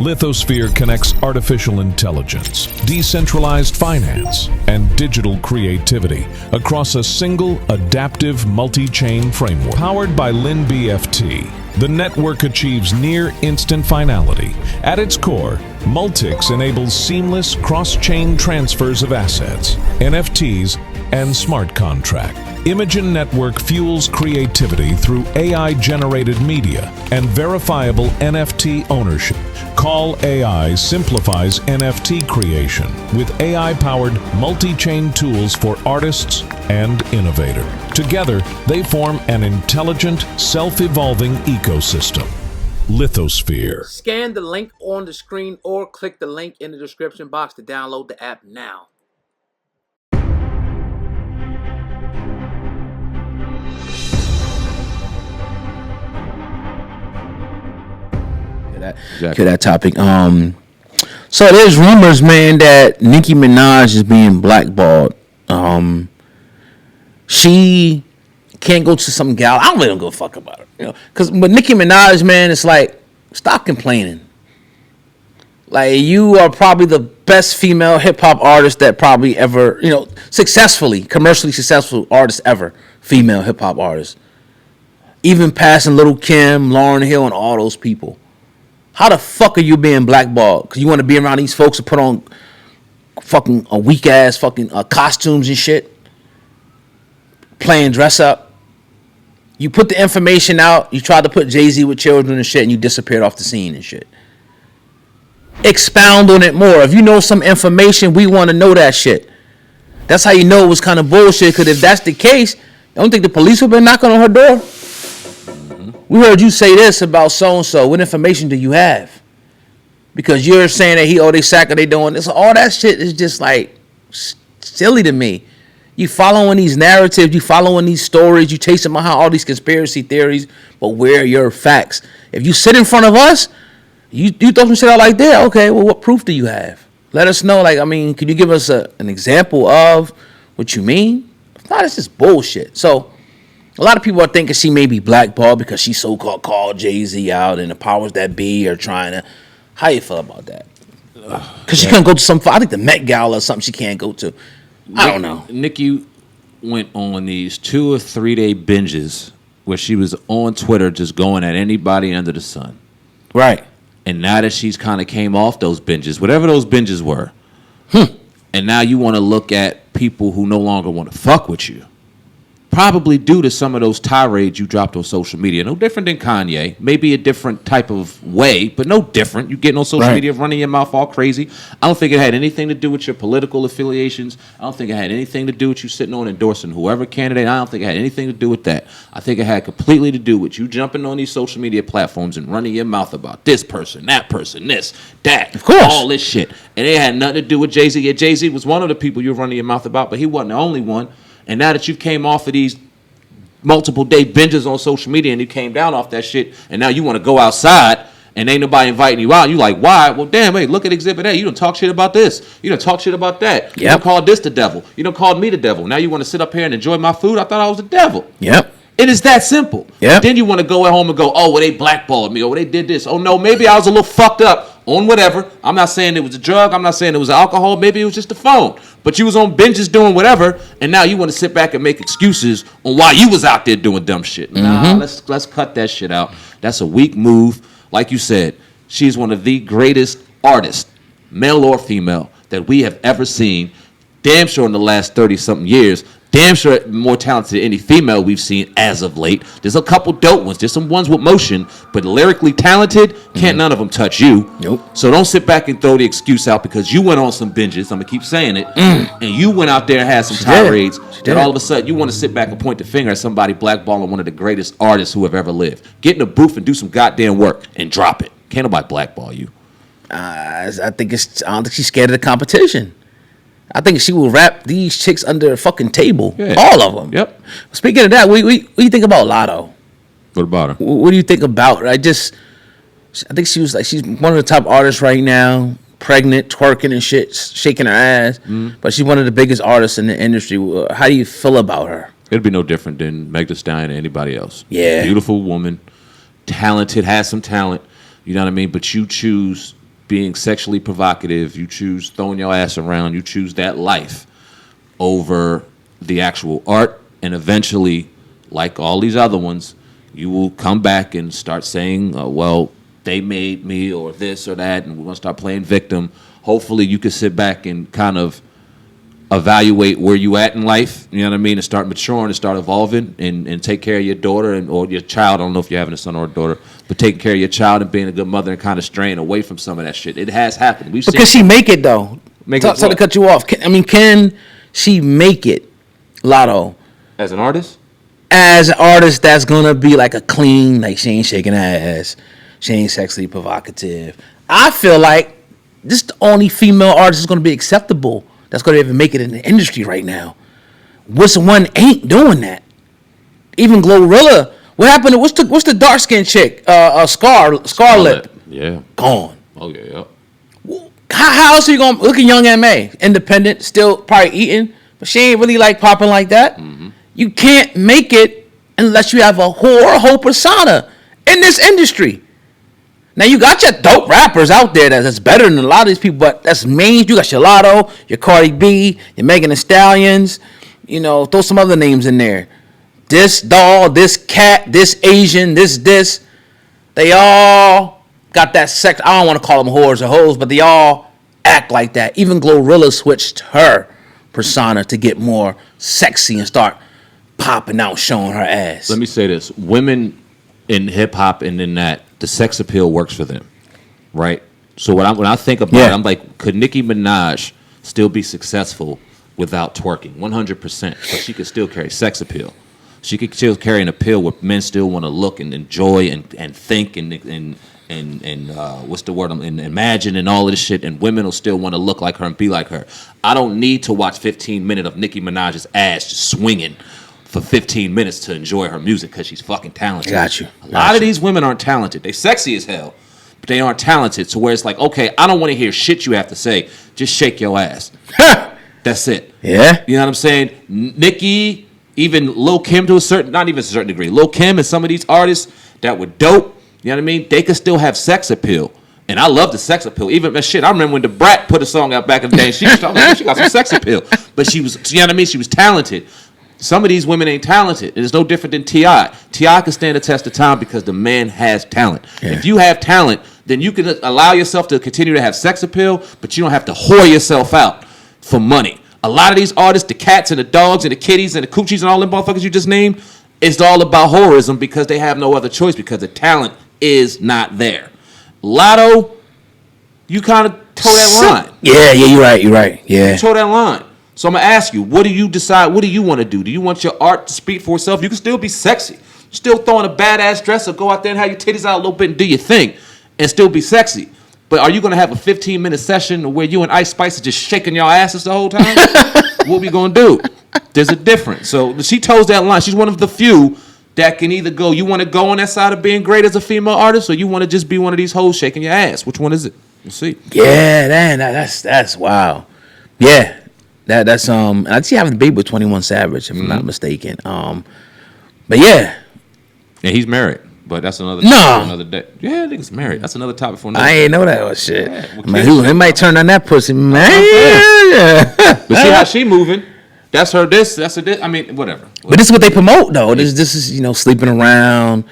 Lithosphere connects artificial intelligence, decentralized finance, and digital creativity across a single adaptive multi-chain framework. Powered by LinBFT, the network achieves near-instant finality. At its core, Multics enables seamless cross-chain transfers of assets, NFTs, and smart contract. Imogen Network fuels creativity through AI-generated media and verifiable NFT ownership. Call AI simplifies NFT creation with AI-powered multi-chain tools for artists and innovators. Together, they form an intelligent, self-evolving ecosystem. Lithosphere. Scan the link on the screen or click the link in the description box to download the app now. That topic. So there's rumors, man, that Nicki Minaj is being blackballed. She can't go to some gal. I don't really give a fuck about her, but Nicki Minaj, man, it's like, stop complaining. Like, you are probably the best female hip hop artist that probably ever, commercially successful artist ever, female hip hop artist. Even passing Lil' Kim, Lauryn Hill, and all those people. How the fuck are you being blackballed? Because you want to be around these folks who put on fucking a weak ass fucking costumes and shit, playing dress up. You put the information out. You tried to put Jay-Z with children and shit, and you disappeared off the scene and shit. Expound on it more. If you know some information, we want to know that shit. That's how you know it was kind of bullshit. Because if that's the case, I don't think the police would have been knocking on her door. We heard you say this about so-and-so. What information do you have? Because you're saying that they sack or they doing this. All that shit is just like silly to me. You following these narratives, you following these stories, you chasing behind all these conspiracy theories, but where are your facts? If you sit in front of us, you throw some shit out like that, okay, well, what proof do you have? Let us know. Can you give us an example of what you mean? If not, it's just bullshit. So, a lot of people are thinking she may be blackballed because she so-called called Jay-Z out and the powers that be are trying to. How you feel about that? Because she couldn't go to I think the Met Gala or something she can't go to. I don't know. Nicki went on these 2 or 3 day binges where she was on Twitter just going at anybody under the sun. Right. And now that she's kind of came off those binges, whatever those binges were, and now you want to look at people who no longer want to fuck with you. Probably due to some of those tirades you dropped on social media. No different than Kanye. Maybe a different type of way, but no different. You getting on social media, running your mouth all crazy. I don't think it had anything to do with your political affiliations. I don't think it had anything to do with you sitting on endorsing whoever candidate. I don't think it had anything to do with that. I think it had completely to do with you jumping on these social media platforms and running your mouth about this person, that person, this, that. Of course. All this shit. And it had nothing to do with Jay-Z. Yeah, Jay-Z was one of the people you were running your mouth about, but he wasn't the only one. And now that you came off of these multiple day binges on social media and you came down off that shit, and now you want to go outside and ain't nobody inviting you out, you like, why? Well, damn, hey, look at Exhibit A. You done talk shit about this. You done talk shit about that. You done called this the devil. You done called me the devil. Now you want to sit up here and enjoy my food? I thought I was the devil. Yep. It is that simple. Yep. Then you want to go at home and go, oh, well, they blackballed me. Oh, they did this. Oh, no, maybe I was a little fucked up on whatever. I'm not saying it was a drug. I'm not saying it was alcohol. Maybe it was just the phone. But you was on binges doing whatever, and now you want to sit back and make excuses on why you was out there doing dumb shit. Nah, let's cut that shit out. That's a weak move. Like you said, she's one of the greatest artists, male or female, that we have ever seen. Damn sure in the last 30-something years. Damn sure more talented than any female we've seen as of late. There's a couple dope ones. There's some ones with motion, but lyrically talented, can't none of them touch you. Nope. So don't sit back and throw the excuse out because you went on some binges. I'm going to keep saying it. And you went out there and had some tirades. And all of a sudden, you want to sit back and point the finger at somebody blackballing one of the greatest artists who have ever lived. Get in the booth and do some goddamn work and drop it. Can't nobody blackball you. I don't think she's scared of the competition. I think she will wrap these chicks under a fucking table. Yeah. All of them. Yep. Speaking of that, what do you think about Lotto? What about her? What do you think about her? I think she's one of the top artists right now, pregnant, twerking and shit, shaking her ass. But she's one of the biggest artists in the industry. How do you feel about her? It'd be no different than Meg Thee Stallion or anybody else. Yeah. Beautiful woman, talented, has some talent. You know what I mean? But you choose being sexually provocative, you choose throwing your ass around, you choose that life over the actual art, and eventually, like all these other ones, you will come back and start saying, well, they made me or this or that, and we're going to start playing victim. Hopefully you can sit back and kind of evaluate where you at in life, you know what I mean, and start maturing and start evolving and take care of your daughter or your child. I don't know if you're having a son or a daughter, but taking care of your child and being a good mother and kind of straying away from some of that shit. It has happened. We've seen. Can she make it, though? Sorry to cut you off. Can she make it, Lotto? As an artist? As an artist that's going to be like a clean, like she ain't shaking her ass, she ain't sexually provocative. I feel like this is the only female artist that's going to be acceptable that's going to even make it in the industry right now. Which one ain't doing that? Even Glorilla. What happened to what's the dark skinned chick? Scarlet. Yeah. Gone. Oh yeah. How else are you gonna look at Young M.A. Independent, still probably eating, but she ain't really like popping like that. Mm-hmm. You can't make it unless you have a whole persona in this industry. Now you got your dope rappers out there that's better than a lot of these people, but that's main. You got your Lotto, your Cardi B, your Megan Thee Stallions. You know, throw some other names in there. This doll, this cat, this Asian, this. They all got that sex. I don't want to call them whores or hoes, but they all act like that. Even Glorilla switched her persona to get more sexy and start popping out, showing her ass. Let me say this: women in hip hop and in that, the sex appeal works for them, right? So when I think about it, I'm like, could Nicki Minaj still be successful without twerking? 100%, but she could still carry sex appeal. She could still carry an appeal where men still want to look and enjoy and think and what's the word? And imagine and all of this shit, and women will still want to look like her and be like her. I don't need to watch 15 minutes of Nicki Minaj's ass just swinging for 15 minutes to enjoy her music because she's fucking talented. Got you. A lot of these women aren't talented. They sexy as hell, but they aren't talented. So where it's like, okay, I don't want to hear shit you have to say. Just shake your ass. That's it. Yeah. You know what I'm saying? Nicki, even Lil Kim to a certain, not even a certain degree. Lil Kim and some of these artists that were dope, you know what I mean? They could still have sex appeal. And I love the sex appeal. Even shit, I remember when the Brat put a song out back in the day. She got some sex appeal. But she was, you know what I mean? She was talented. Some of these women ain't talented. It's no different than T.I. T.I. can stand the test of time because the man has talent. Yeah. If you have talent, then you can allow yourself to continue to have sex appeal, but you don't have to whore yourself out for money. A lot of these artists, the cats and the dogs and the kitties and the coochies and all them motherfuckers you just named, it's all about whorism because they have no other choice because the talent is not there. Lotto, you kind of toe that line. Yeah, you're right. Yeah. You toe that line. So I'm going to ask you, what do you decide? What do you want to do? Do you want your art to speak for itself? You can still be sexy. Still throwing a badass dress or go out there and have your titties out a little bit and do your thing and still be sexy. But are you going to have a 15-minute session where you and Ice Spice are just shaking your asses the whole time? What we going to do? There's a difference. So she toes that line. She's one of the few that can either go, you want to go on that side of being great as a female artist, or you want to just be one of these hoes shaking your ass. Which one is it? We'll see. Yeah, that's wow. Yeah. That's I see having a baby with 21 Savage, if I'm not mistaken. But yeah. And he's married. But that's another another day. Yeah, nigga's married. That's another topic for another day. I ain't know that was shit. Yeah, he might turn on that pussy, man. But see how she moving. That's her this, that's her this. I mean, whatever. But this is what they promote though. This is, sleeping around,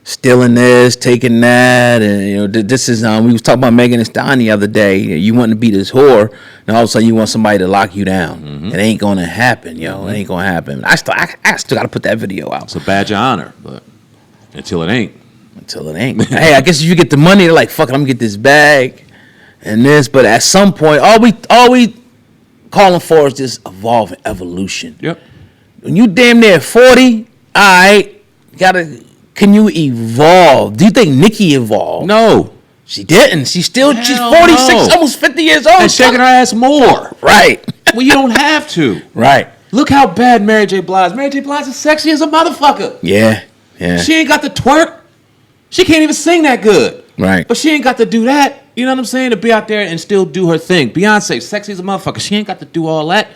stealing this, taking that, and this is we was talking about Megan Thee Stallion the other day. You want to be this whore, and all of a sudden you want somebody to lock you down. Mm-hmm. It ain't gonna happen, yo. It ain't gonna happen. I still gotta put that video out. It's a badge of honor, but until it ain't. Hey, I guess if you get the money, they're like, fuck it, I'm gonna get this bag and this. But at some point, all we calling for is this evolution. Yep. When you damn near 40, all right, can you evolve? Do you think Nicki evolved? No. She didn't. She's 46, almost 50 years old. And shaking her ass more. Right. Well, you don't have to. Right. Look how bad Mary J. Blige. Mary J. Blige is sexy as a motherfucker. Yeah. She ain't got the twerk. She can't even sing that good. Right. But she ain't got to do that. You know what I'm saying? To be out there and still do her thing. Beyonce, sexy as a motherfucker. She ain't got to do all that.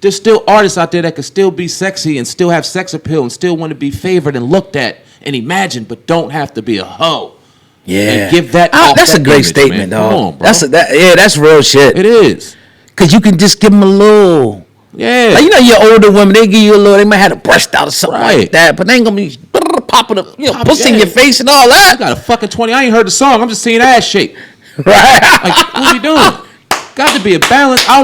There's still artists out there that can still be sexy and still have sex appeal and still want to be favored and looked at and imagined, but don't have to be a hoe. Yeah. And give that. That's that a great image, statement, man. dog. Come on, bro. That's real shit. It is. Cause you can just give them a little. Yeah. Like, you know, your older women, they give you a little. They might have a breast out or something like Right. that, but they ain't gonna be popping up, you know, pussy in yeah. your face and all that. I got a fucking 20. I ain't heard the song. I'm just seeing ass shape. Right. Like, what are you doing? Got to be a balance. I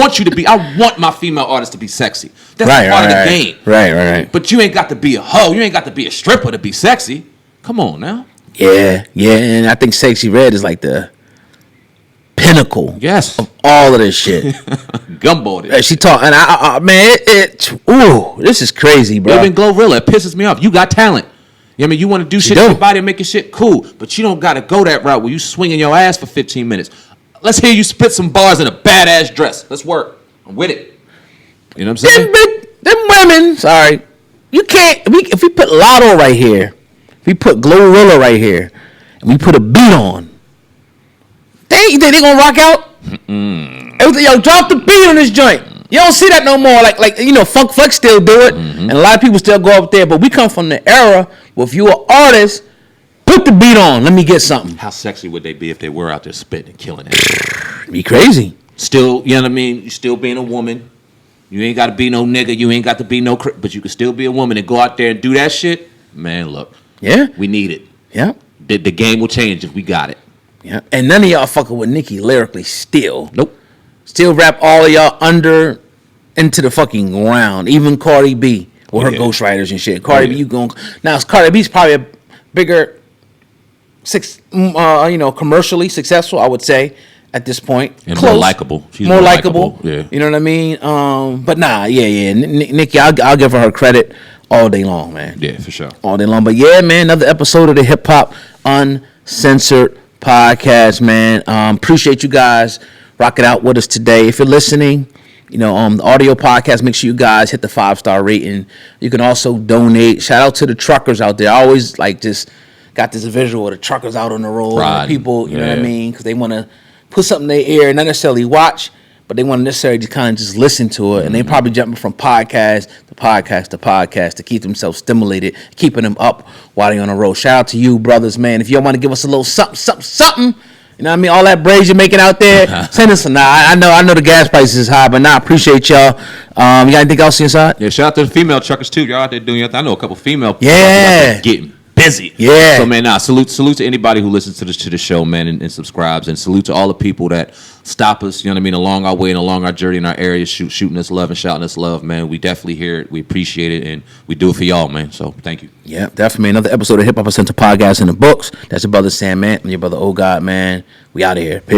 want you to be. I want my female artists to be sexy. That's part of the game. Right. But you ain't got to be a hoe. You ain't got to be a stripper to be sexy. Come on now. Yeah, and I think Sexy Red is like the pinnacle. Yes. Of all of this shit. Gumbo. She talk, and I man, this is crazy, bro. Even Glorilla, it pisses me off. You got talent. You know what I mean, you want to do shit to your body and make your shit cool, but you don't got to go that route where you swinging your ass for 15 minutes. Let's hear you spit some bars in a badass dress. Let's work. I'm with it. You know what I'm saying? Them women, sorry, you can't. If we put Lotto right here, if we put Glorilla right here, and we put a beat on, you think they gonna rock out? Yo, drop the beat on this joint. You don't see that no more. Like you know, Funk Flex still do it, and a lot of people still go up there. But we come from the era where if you an artist, put the beat on. Let me get something. How sexy would they be if they were out there spitting and killing it? Be crazy. Still, you know what I mean? You still being a woman. You ain't got to be no nigga. You ain't got to be no but you can still be a woman and go out there and do that shit. Man, look. Yeah. We need it. Yeah. The game will change if we got it. Yeah. And none of y'all fucking with Nicki lyrically still. Nope. Still rap all of y'all under into the fucking ground. Even Cardi B with her ghostwriters and shit. Cardi B, you going now? Cardi B's probably a bigger, commercially successful, I would say, at this point. And close. more likable. She's more likable. Yeah. You know what I mean? But nah, yeah. Nicki, I'll give her credit all day long, man. Yeah, for sure. All day long. But yeah, man, another episode of the Hip Hop Uncensored podcast, man. Appreciate you guys rocking out with us today. If you're listening, the audio podcast, make sure you guys hit the 5-star rating. You can also donate. Shout out to the truckers out there. I always just got this visual of the truckers out on the road. And people, you know what I mean? Because they want to put something in their ear, not necessarily watch, but they want to necessarily just kind of just listen to it. And they probably jumping from podcast to podcast to podcast to keep themselves stimulated, keeping them up while they're on the road. Shout out to you, brothers, man. If y'all want to give us a little something, you know what I mean? All that braids you're making out there, send us some. I know the gas prices is high, but I appreciate y'all. You got anything else inside? Yeah, shout out to the female truckers too. Y'all out there doing your thing. I know a couple female Yeah. out there getting busy. Yeah. So man, salute to anybody who listens to the show, man, and subscribes, and salute to all the people that stop us, you know what I mean, along our way and along our journey in our area, shooting us love and shouting us love, man. We definitely hear it, we appreciate it, and we do it for y'all, man. So thank you. Yeah, definitely. Another episode of Hip Hop Uncensored podcast in the books. That's your brother Sam Ant and your brother Oh God, man. We out of here. Peace.